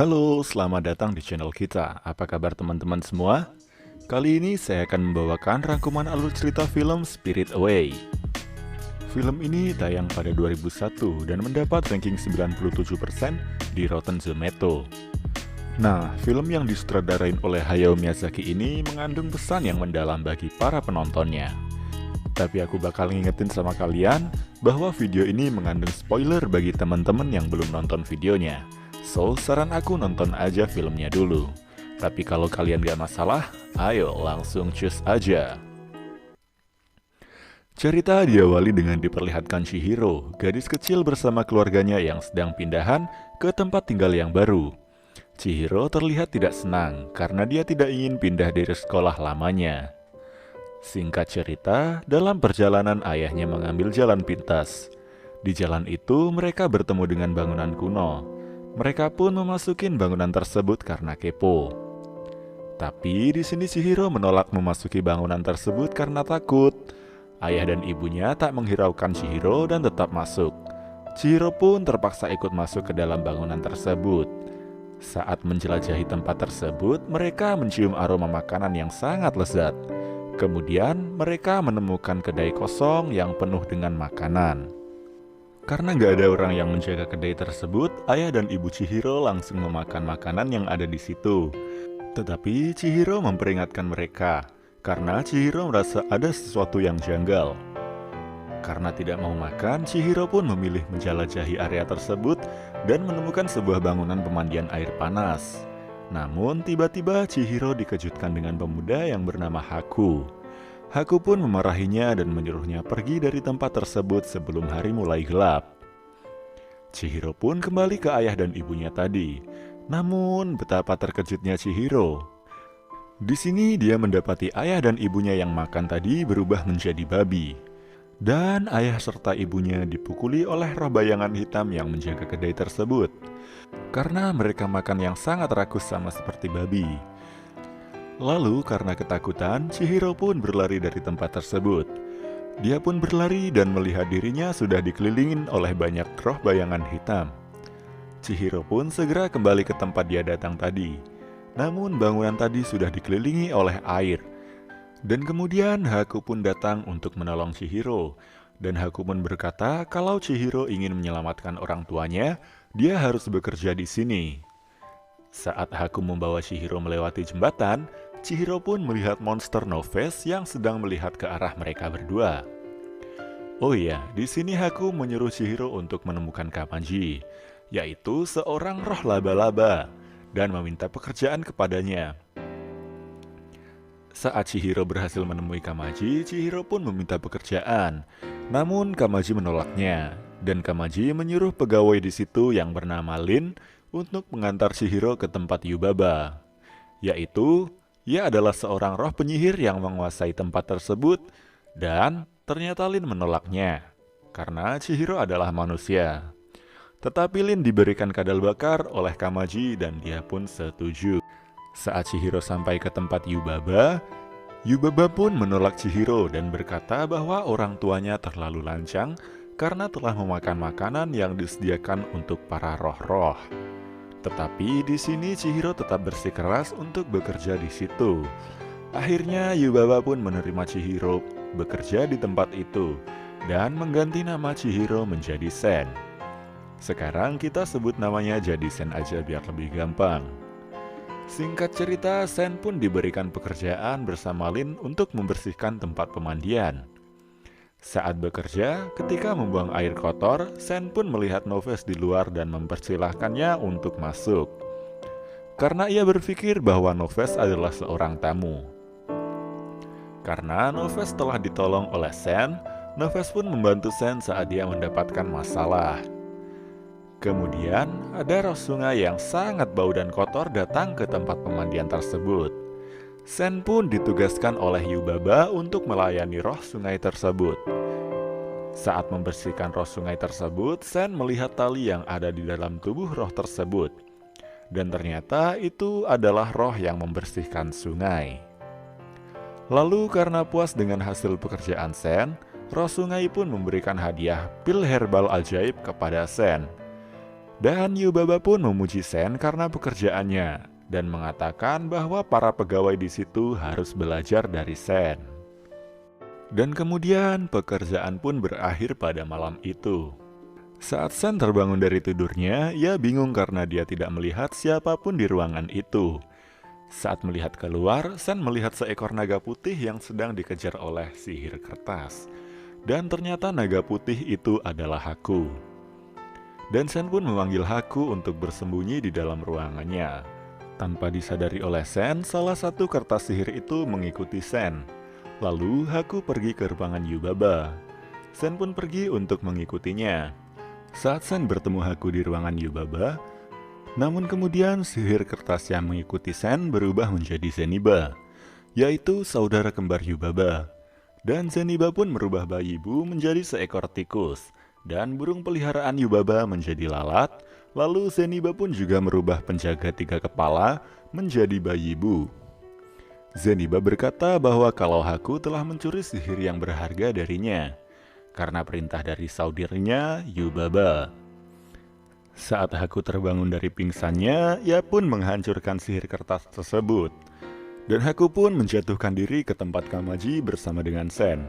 Halo, selamat datang di channel kita. Apa kabar teman-teman semua? Kali ini saya akan membawakan rangkuman alur cerita film Spirit Away. Film ini tayang pada 2001 dan mendapat ranking 97% di Rotten Tomato. Nah, film yang disutradarain oleh Hayao Miyazaki ini mengandung pesan yang mendalam bagi para penontonnya. Tapi aku bakal ngingetin sama kalian bahwa video ini mengandung spoiler bagi teman-teman yang belum nonton videonya. So, saran aku nonton aja filmnya dulu. Tapi kalau kalian gak masalah, ayo langsung cus aja. Cerita diawali dengan diperlihatkan Chihiro, gadis kecil bersama keluarganya yang sedang pindahan ke tempat tinggal yang baru. Chihiro terlihat tidak senang karena dia tidak ingin pindah dari sekolah lamanya. Singkat cerita, dalam perjalanan ayahnya mengambil jalan pintas. Di jalan itu mereka bertemu dengan bangunan kuno. Mereka pun memasukin bangunan tersebut karena kepo. Tapi di sini Chihiro menolak memasuki bangunan tersebut karena takut. Ayah dan ibunya tak menghiraukan Chihiro dan tetap masuk. Chihiro pun terpaksa ikut masuk ke dalam bangunan tersebut. Saat menjelajahi tempat tersebut, mereka mencium aroma makanan yang sangat lezat. Kemudian mereka menemukan kedai kosong yang penuh dengan makanan. Karena gak ada orang yang menjaga kedai tersebut, ayah dan ibu Chihiro langsung memakan makanan yang ada di situ. Tetapi Chihiro memperingatkan mereka, karena Chihiro merasa ada sesuatu yang janggal. Karena tidak mau makan, Chihiro pun memilih menjelajahi area tersebut dan menemukan sebuah bangunan pemandian air panas. Namun tiba-tiba Chihiro dikejutkan dengan pemuda yang bernama Haku. Haku pun memarahinya dan menyuruhnya pergi dari tempat tersebut sebelum hari mulai gelap. Chihiro pun kembali ke ayah dan ibunya tadi. Namun betapa terkejutnya Chihiro. Di sini dia mendapati ayah dan ibunya yang makan tadi berubah menjadi babi. Dan ayah serta ibunya dipukuli oleh roh bayangan hitam yang menjaga kedai tersebut. Karena mereka makan yang sangat rakus sama seperti babi. Lalu karena ketakutan, Chihiro pun berlari dari tempat tersebut. Dia pun berlari dan melihat dirinya sudah dikelilingin oleh banyak roh bayangan hitam. Chihiro pun segera kembali ke tempat dia datang tadi. Namun bangunan tadi sudah dikelilingi oleh air. Dan kemudian Haku pun datang untuk menolong Chihiro. Dan Haku pun berkata kalau Chihiro ingin menyelamatkan orang tuanya, dia harus bekerja di sini. Saat Haku membawa Chihiro melewati jembatan, Chihiro pun melihat monster No-Face yang sedang melihat ke arah mereka berdua. Oh iya, di sini Haku menyuruh Chihiro untuk menemukan Kamaji, yaitu seorang roh laba-laba, dan meminta pekerjaan kepadanya. Saat Chihiro berhasil menemui Kamaji, Chihiro pun meminta pekerjaan. Namun Kamaji menolaknya, dan Kamaji menyuruh pegawai di situ yang bernama Lin untuk mengantar Chihiro ke tempat Yubaba, yaitu ia adalah seorang roh penyihir yang menguasai tempat tersebut, dan ternyata Lin menolaknya, karena Chihiro adalah manusia. Tetapi Lin diberikan kadal bakar oleh Kamaji dan dia pun setuju. Saat Chihiro sampai ke tempat Yubaba, Yubaba pun menolak Chihiro dan berkata bahwa orang tuanya terlalu lancang karena telah memakan makanan yang disediakan untuk para roh-roh. Tetapi di sini Chihiro tetap bersikeras untuk bekerja di situ. Akhirnya Yubaba pun menerima Chihiro bekerja di tempat itu dan mengganti nama Chihiro menjadi Sen. Sekarang kita sebut namanya jadi Sen aja biar lebih gampang. Singkat cerita, Sen pun diberikan pekerjaan bersama Lin untuk membersihkan tempat pemandian. Saat bekerja, ketika membuang air kotor, Sen pun melihat No-Face di luar dan mempersilahkannya untuk masuk. Karena ia berpikir bahwa No-Face adalah seorang tamu. Karena No-Face telah ditolong oleh Sen, No-Face pun membantu Sen saat dia mendapatkan masalah. Kemudian, ada roh sungai yang sangat bau dan kotor datang ke tempat pemandian tersebut. Sen pun ditugaskan oleh Yubaba untuk melayani roh sungai tersebut. Saat membersihkan roh sungai tersebut, Sen melihat tali yang ada di dalam tubuh roh tersebut. Dan ternyata itu adalah roh yang membersihkan sungai. Lalu karena puas dengan hasil pekerjaan Sen, roh sungai pun memberikan hadiah pil herbal ajaib kepada Sen. Dan Yubaba pun memuji Sen karena pekerjaannya dan mengatakan bahwa para pegawai di situ harus belajar dari Sen. Dan kemudian pekerjaan pun berakhir pada malam itu. Saat Sen terbangun dari tidurnya, ia bingung karena dia tidak melihat siapapun di ruangan itu. Saat melihat keluar, Sen melihat seekor naga putih yang sedang dikejar oleh sihir kertas. Dan ternyata naga putih itu adalah Haku. Dan Sen pun memanggil Haku untuk bersembunyi di dalam ruangannya. Tanpa disadari oleh Sen, salah satu kertas sihir itu mengikuti Sen. Lalu Haku pergi ke ruangan Yubaba. Sen pun pergi untuk mengikutinya. Saat Sen bertemu Haku di ruangan Yubaba, namun kemudian sihir kertas yang mengikuti Sen berubah menjadi Zeniba, yaitu saudara kembar Yubaba. Dan Zeniba pun merubah bayi ibu menjadi seekor tikus, dan burung peliharaan Yubaba menjadi lalat. Lalu Zeniba pun juga merubah penjaga 3 kepala menjadi bayi ibu. Zeniba berkata bahwa kalau Haku telah mencuri sihir yang berharga darinya, karena perintah dari saudaranya Yubaba. Saat Haku terbangun dari pingsannya, ia pun menghancurkan sihir kertas tersebut. Dan Haku pun menjatuhkan diri ke tempat Kamaji bersama dengan Sen.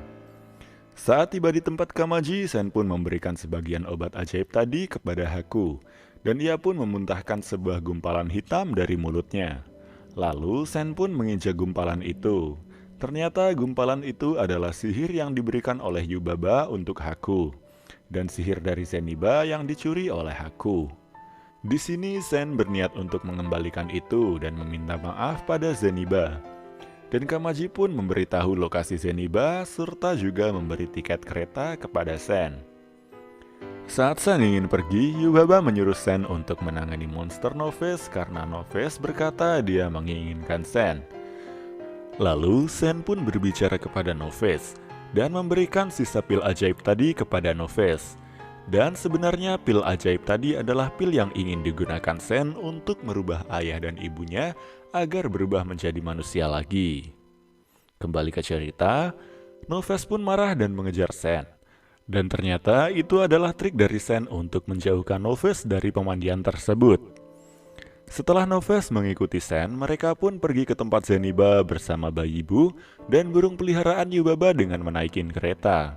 Saat tiba di tempat Kamaji, Sen pun memberikan sebagian obat ajaib tadi kepada Haku. Dan ia pun memuntahkan sebuah gumpalan hitam dari mulutnya. Lalu Sen pun menginjak gumpalan itu. Ternyata gumpalan itu adalah sihir yang diberikan oleh Yubaba untuk Haku, dan sihir dari Zeniba yang dicuri oleh Haku. Di sini Sen berniat untuk mengembalikan itu dan meminta maaf pada Zeniba. Dan Kamaji pun memberitahu lokasi Zeniba serta juga memberi tiket kereta kepada Sen. Saat Sen ingin pergi, Yubaba menyuruh Sen untuk menangani monster Noves karena Noves berkata dia menginginkan Sen. Lalu Sen pun berbicara kepada Noves dan memberikan sisa pil ajaib tadi kepada Noves. Dan sebenarnya pil ajaib tadi adalah pil yang ingin digunakan Sen untuk merubah ayah dan ibunya agar berubah menjadi manusia lagi. Kembali ke cerita, Noves pun marah dan mengejar Sen. Dan ternyata itu adalah trik dari Sen untuk menjauhkan Noves dari pemandian tersebut. Setelah Noves mengikuti Sen, mereka pun pergi ke tempat Zeniba bersama bayi ibu dan burung peliharaan Yubaba dengan menaikin kereta.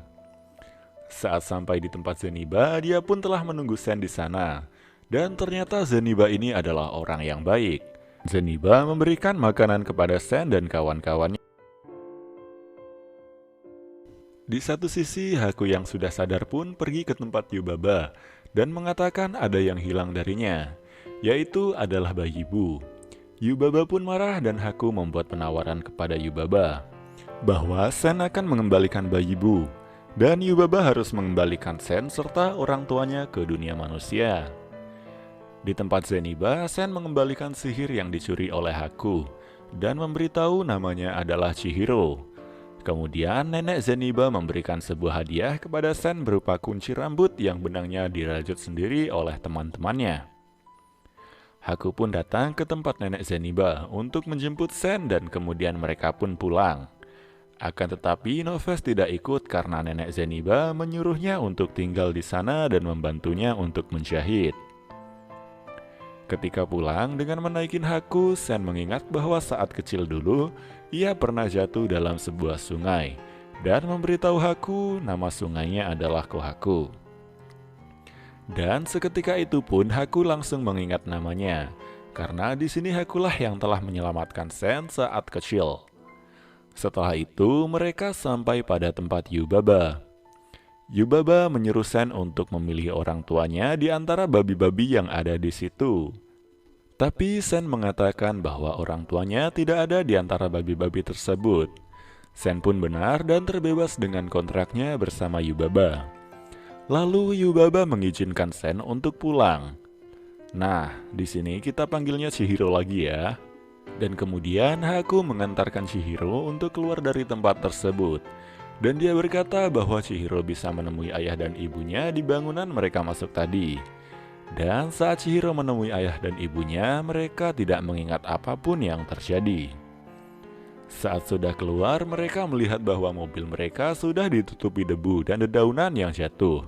Saat sampai di tempat Zeniba, dia pun telah menunggu Sen di sana. Dan ternyata Zeniba ini adalah orang yang baik. Zeniba memberikan makanan kepada Sen dan kawan-kawannya. Di satu sisi, Haku yang sudah sadar pun pergi ke tempat Yubaba dan mengatakan ada yang hilang darinya, yaitu adalah bayi ibu. Yubaba pun marah dan Haku membuat penawaran kepada Yubaba bahwa Sen akan mengembalikan bayi ibu, dan Yubaba harus mengembalikan Sen serta orang tuanya ke dunia manusia. Di tempat Zeniba, Sen mengembalikan sihir yang dicuri oleh Haku dan memberitahu namanya adalah Chihiro. Kemudian nenek Zeniba memberikan sebuah hadiah kepada Sen berupa kunci rambut yang benangnya dirajut sendiri oleh teman-temannya. Haku pun datang ke tempat nenek Zeniba untuk menjemput Sen dan kemudian mereka pun pulang. Akan tetapi Noves tidak ikut karena nenek Zeniba menyuruhnya untuk tinggal di sana dan membantunya untuk menjahit. Ketika pulang dengan menaikin Haku, Sen mengingat bahwa saat kecil dulu ia pernah jatuh dalam sebuah sungai dan memberitahu Haku nama sungainya adalah Kohaku. Dan seketika itu pun Haku langsung mengingat namanya karena di sini Hakulah yang telah menyelamatkan Sen saat kecil. Setelah itu mereka sampai pada tempat Yubaba. Yubaba menyuruh Sen untuk memilih orang tuanya di antara babi-babi yang ada di situ. Tapi Sen mengatakan bahwa orang tuanya tidak ada di antara babi-babi tersebut. Sen pun benar dan terbebas dengan kontraknya bersama Yubaba. Lalu Yubaba mengizinkan Sen untuk pulang. Nah, di sini kita panggilnya Chihiro lagi ya. Dan kemudian Haku mengantarkan Chihiro untuk keluar dari tempat tersebut. Dan dia berkata bahwa Chihiro bisa menemui ayah dan ibunya di bangunan mereka masuk tadi. Dan saat Chihiro menemui ayah dan ibunya, mereka tidak mengingat apapun yang terjadi. Saat sudah keluar, mereka melihat bahwa mobil mereka sudah ditutupi debu dan dedaunan yang jatuh.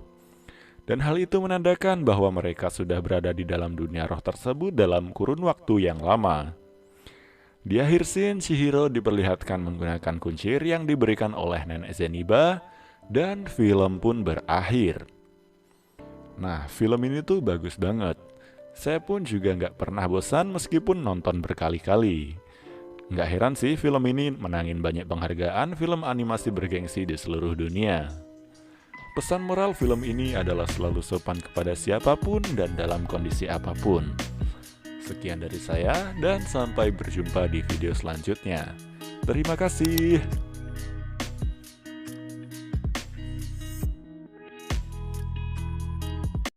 Dan hal itu menandakan bahwa mereka sudah berada di dalam dunia roh tersebut dalam kurun waktu yang lama. Di akhir scene, Chihiro diperlihatkan menggunakan kuncir yang diberikan oleh Nenek Zeniba, dan film pun berakhir. Nah, film ini tuh bagus banget. Saya pun juga nggak pernah bosan meskipun nonton berkali-kali. Nggak heran sih film ini menangin banyak penghargaan film animasi bergengsi di seluruh dunia. Pesan moral film ini adalah selalu sopan kepada siapapun dan dalam kondisi apapun. Sekian dari saya dan sampai berjumpa di video selanjutnya. Terima kasih.